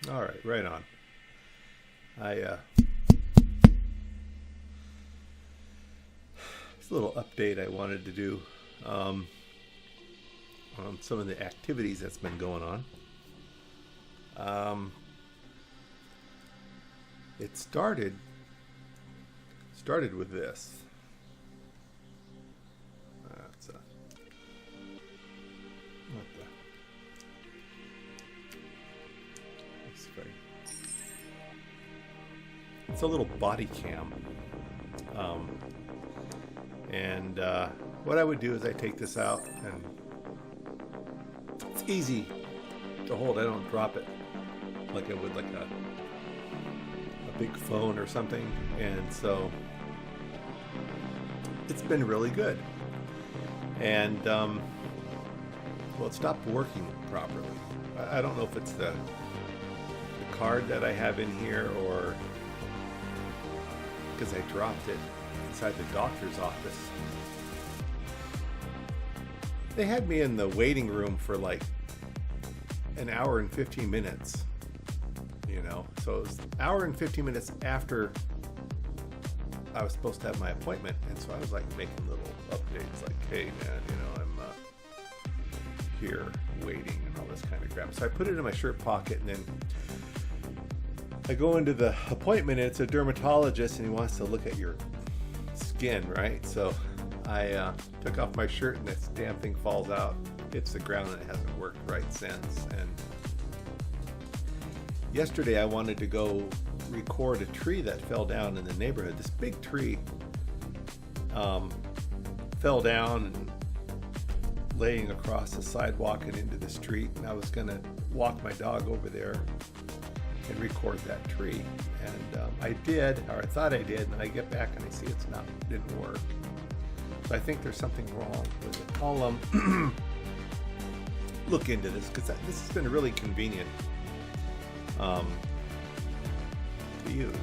All right, right on. I It's a little update I wanted to do um, on some of the activities that's been going on. Um, it started with this. It's a, what the? Let's see if it's a little body cam. Um, and what I would do is I take this out, and it's easy to hold. I don't drop it like I would like a big phone or something. And so it's been really good. And well, it stopped working properly. I don't know if it's the card that I have in here, or because I dropped it inside the doctor's office. They had me in the waiting room for like an hour and 15 minutes, so it was an hour and 15 minutes after I was supposed to have my appointment. And so I was like making little updates like, hey man, I'm here waiting and all this kind of crap. So I put it in my shirt pocket, and then I go into the appointment, and it's a dermatologist, and he wants to look at your skin, right? So I took off my shirt, and this damn thing falls out, hits the ground, and it hasn't worked right since. And yesterday I wanted to go record a tree that fell down in the neighborhood. This big tree fell down and laying across the sidewalk and into the street, and I was going to walk my dog over there and record that tree. And I did, or I thought I did, and I get back and I see didn't work. So I think there's something wrong with it. I'll look into this, because this has been really convenient to use.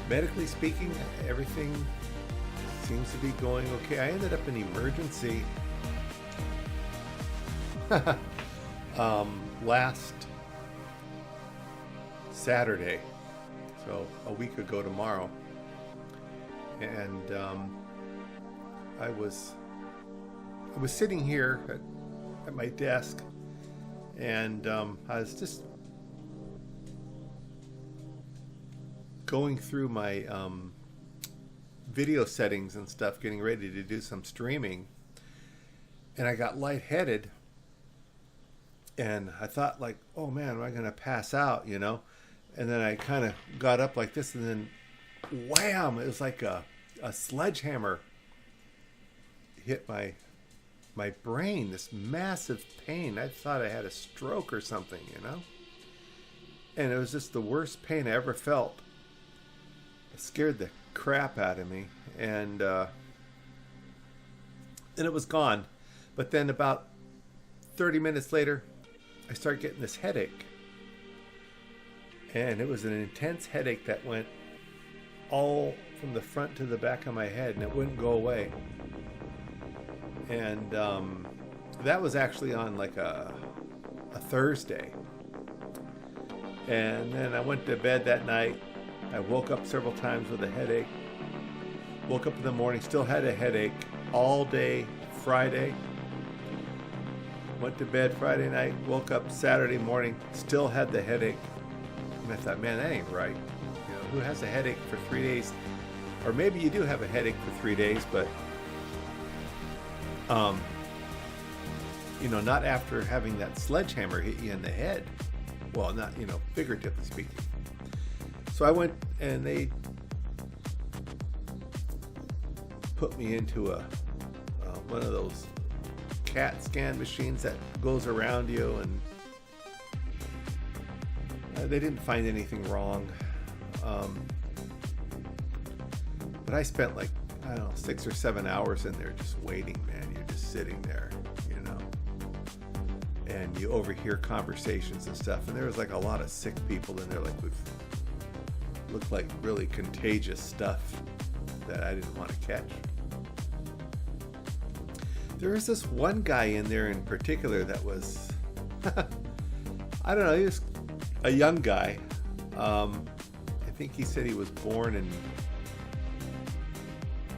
Medically speaking, everything seems to be going okay. I ended up in emergency last Saturday, so a week ago tomorrow, and I was sitting here at my desk, and I was just going through my video settings and stuff, getting ready to do some streaming, and I got lightheaded, and I thought like, oh man, am I going to pass out, and then I kind of got up like this, and then wham, it was like a sledgehammer hit my brain, this massive pain. I thought I had a stroke or something, and it was just the worst pain I ever felt. It scared the crap out of me, and it was gone. But then about 30 minutes later, I started getting this headache, and it was an intense headache that went all from the front to the back of my head, and it wouldn't go away. And that was actually on like a Thursday. And then I went to bed that night. I woke up several times with a headache. Woke up in the morning, still had a headache all day Friday. Went to bed Friday night, woke up Saturday morning, still had the headache. And I thought, man, that ain't right. Who has a headache for 3 days? Or maybe you do have a headache for 3 days, but not after having that sledgehammer hit you in the head. Well, not, figuratively speaking. So I went, and they put me into one of those CAT scan machines that goes around you, and they didn't find anything wrong. But I spent like, I don't know, 6 or 7 hours in there just waiting, man. You're just sitting there, and you overhear conversations and stuff. And there was like a lot of sick people in there, like with looked like really contagious stuff that I didn't want to catch. There was this one guy in there in particular that was, I don't know, he was a young guy. I think he said he was born in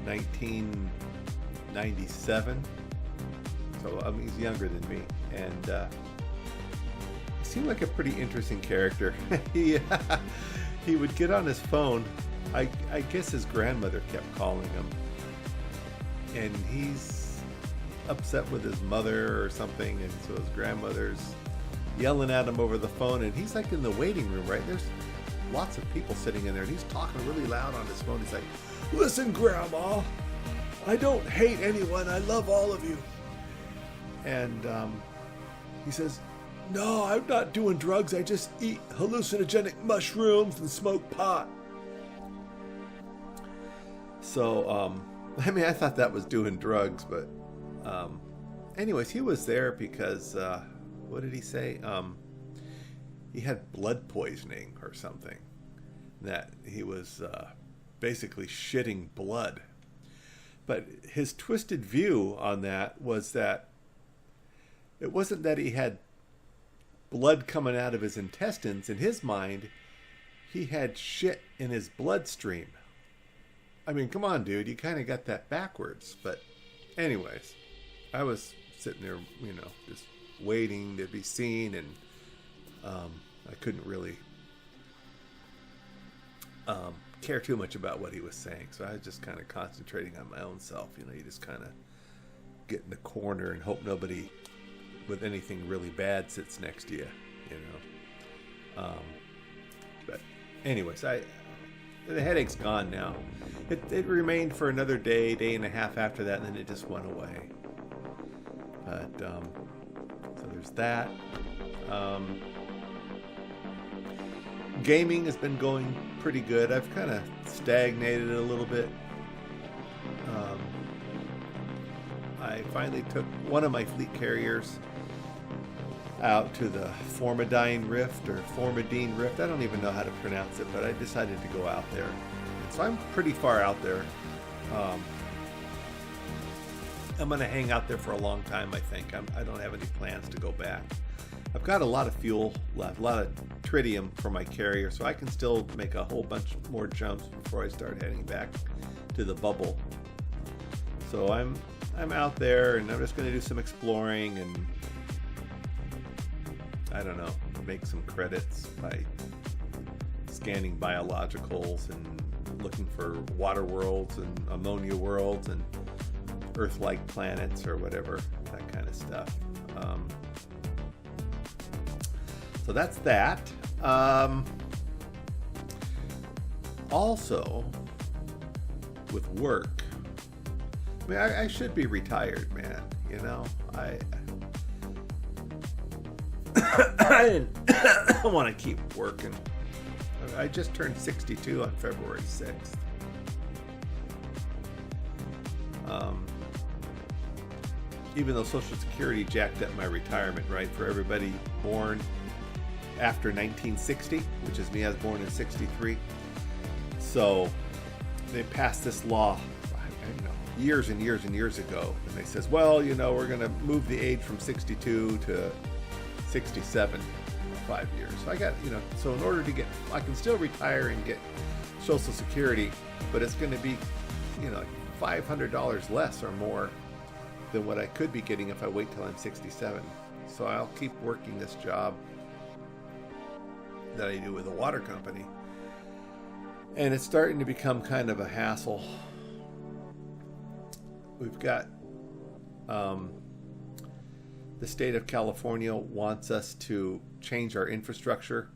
1997. So, I mean, he's younger than me. And he seemed like a pretty interesting character. He would get on his phone. I guess his grandmother kept calling him. And he's upset with his mother or something, and so his grandmother's yelling at him over the phone, and he's like in the waiting room, right? There's lots of people sitting in there, and he's talking really loud on his phone. He's like, "Listen, Grandma, I don't hate anyone. I love all of you." And he says, "No, I'm not doing drugs. I just eat hallucinogenic mushrooms and smoke pot." So, I mean, I thought that was doing drugs, but anyways, he was there because, what did he say? He had blood poisoning or something. That he was basically shitting blood. But his twisted view on that was that it wasn't that he had blood coming out of his intestines. In his mind, he had shit in his bloodstream. I mean, come on, dude, you kind of got that backwards. But anyways, I was sitting there, you know, just waiting to be seen, and I couldn't really care too much about what he was saying. So I was just kind of concentrating on my own self. You know, you just kind of get in the corner and hope nobody with anything really bad sits next to you, you know. But anyways, the headache's gone now. It remained for another day and a half after that, and then it just went away. But so there's that. Gaming has been going pretty good. I've kind of stagnated a little bit. I finally took one of my fleet carriers out to the Formidine Rift or Formidine Rift. I don't even know how to pronounce it, but I decided to go out there. And so I'm pretty far out there. I'm going to hang out there for a long time, I think. I don't have any plans to go back. I've got a lot of fuel left, a lot of tritium for my carrier, so I can still make a whole bunch more jumps before I start heading back to the bubble. So I'm out there, and I'm just going to do some exploring and, I don't know, make some credits by scanning biologicals and looking for water worlds and ammonia worlds and Earth-like planets or whatever, that kind of stuff. So that's that. Also, with work, I mean, I should be retired, man. You know, I want to keep working. I just turned 62 on February 6th. Even though Social Security jacked up my retirement, right, for everybody born after 1960, which is me. I was born in 63. So they passed this law, I don't know, years and years and years ago. And they says, well, you know, we're going to move the age from 62 to 67 in 5 years. So I got, you know, so in order to get, I can still retire and get Social Security, but it's going to be, you know, $500 less or more than what I could be getting if I wait till I'm 67. So I'll keep working this job that I do with a water company. And it's starting to become kind of a hassle. We've got the state of California wants us to change our infrastructure.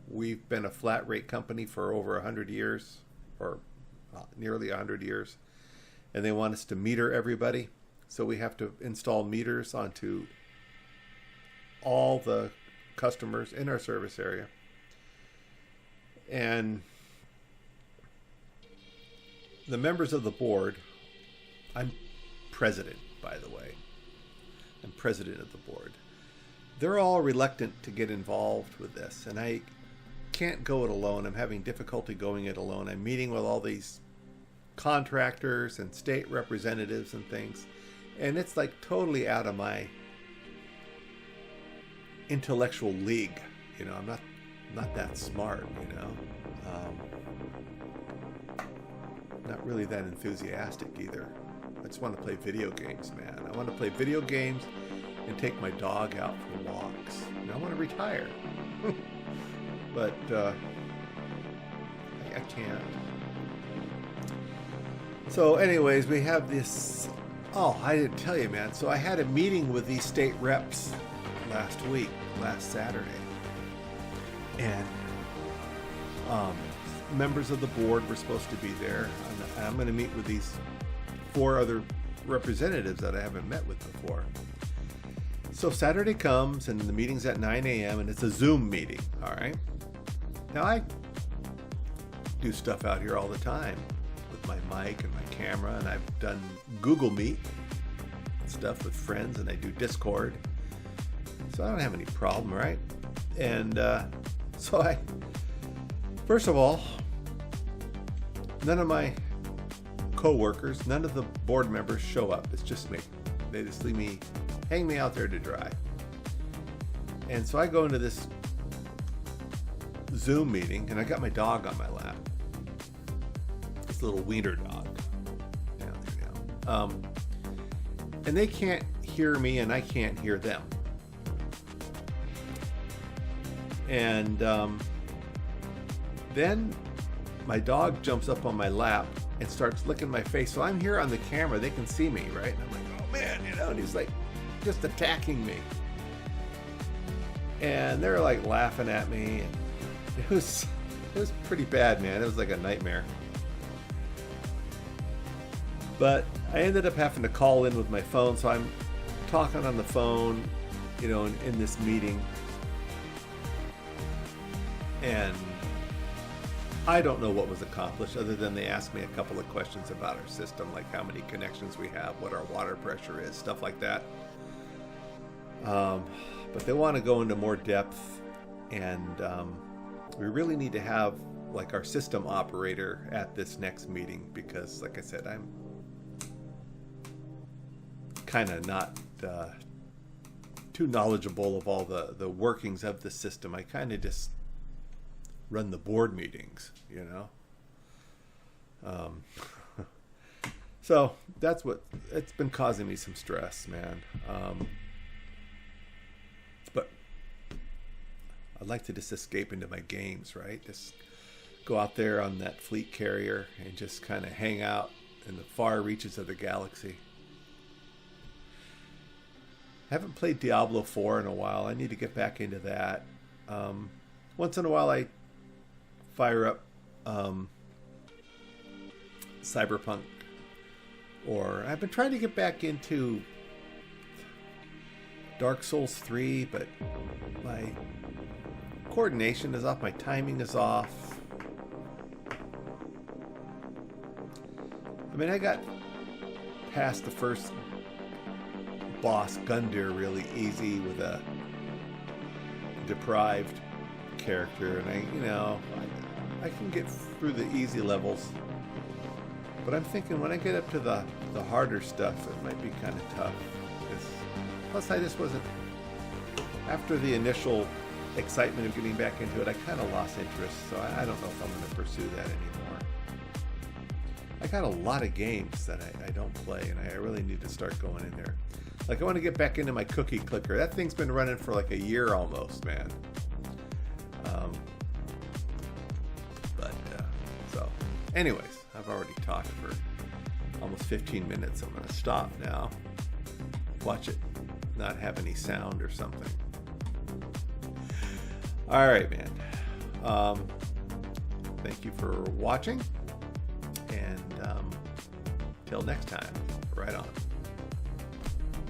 We've been a flat rate company for over 100 years, or nearly 100 years, and they want us to meter everybody. So we have to install meters onto all the customers in our service area. And the members of the board, I'm president, by the way. I'm president of the board. They're all reluctant to get involved with this, and I can't go it alone. I'm having difficulty going it alone. I'm meeting with all these contractors and state representatives and things. And it's like totally out of my intellectual league. You know, I'm not that smart, you know. Not really that enthusiastic either. I just want to play video games, man. I want to play video games and take my dog out for walks. And I want to retire. But I can't. So anyways, we have this... Oh, I didn't tell you, man. So I had a meeting with these state reps last Saturday. And members of the board were supposed to be there. I'm going to meet with these 4 other representatives that I haven't met with before. So Saturday comes, and the meeting's at 9 a.m., and it's a Zoom meeting, all right? Now, I do stuff out here all the time with my mic and my camera, and I've done Google Meet and stuff with friends, and I do Discord. So I don't have any problem, right? And so first of all, none of my co-workers, none of the board members show up. It's just me. They just hang me out there to dry. And so I go into this Zoom meeting, and I got my dog on my lap. This little wiener dog down there now. And they can't hear me, and I can't hear them. And then my dog jumps up on my lap and starts licking my face. So I'm here on the camera. They can see me, right? And I'm like, oh, man, you know, and he's like just attacking me. And they're like laughing at me. And it was pretty bad, man. It was like a nightmare. But I ended up having to call in with my phone. So I'm talking on the phone, you know, in this meeting. And I don't know what was accomplished other than they asked me a couple of questions about our system, like how many connections we have, what our water pressure is, stuff like that. But they want to go into more depth, and we really need to have like our system operator at this next meeting because, like I said, I'm kind of not too knowledgeable of all the workings of the system. I kind of just run the board meetings, you know. So that's it's been causing me some stress, man. But I'd like to just escape into my games, right? Just go out there on that fleet carrier and just kind of hang out in the far reaches of the galaxy. I haven't played Diablo 4 in a while. I need to get back into that. Once in a while I fire up Cyberpunk, or I've been trying to get back into Dark Souls 3, but my coordination is off, my timing is off. I mean, I got past the first boss, Gundyr, really easy with a deprived character, and I can get through the easy levels, but I'm thinking when I get up to the harder stuff, it might be kind of tough. Plus, I just wasn't, after the initial excitement of getting back into it, I kind of lost interest, so I don't know if I'm going to pursue that anymore. I got a lot of games that I don't play, and I really need to start going in there. Like, I want to get back into my cookie clicker. That thing's been running for like a year almost, man. So anyways, I've already talked for almost 15 minutes. I'm going to stop now. Watch it not have any sound or something. All right, man. Thank you for watching, and till next time, right on.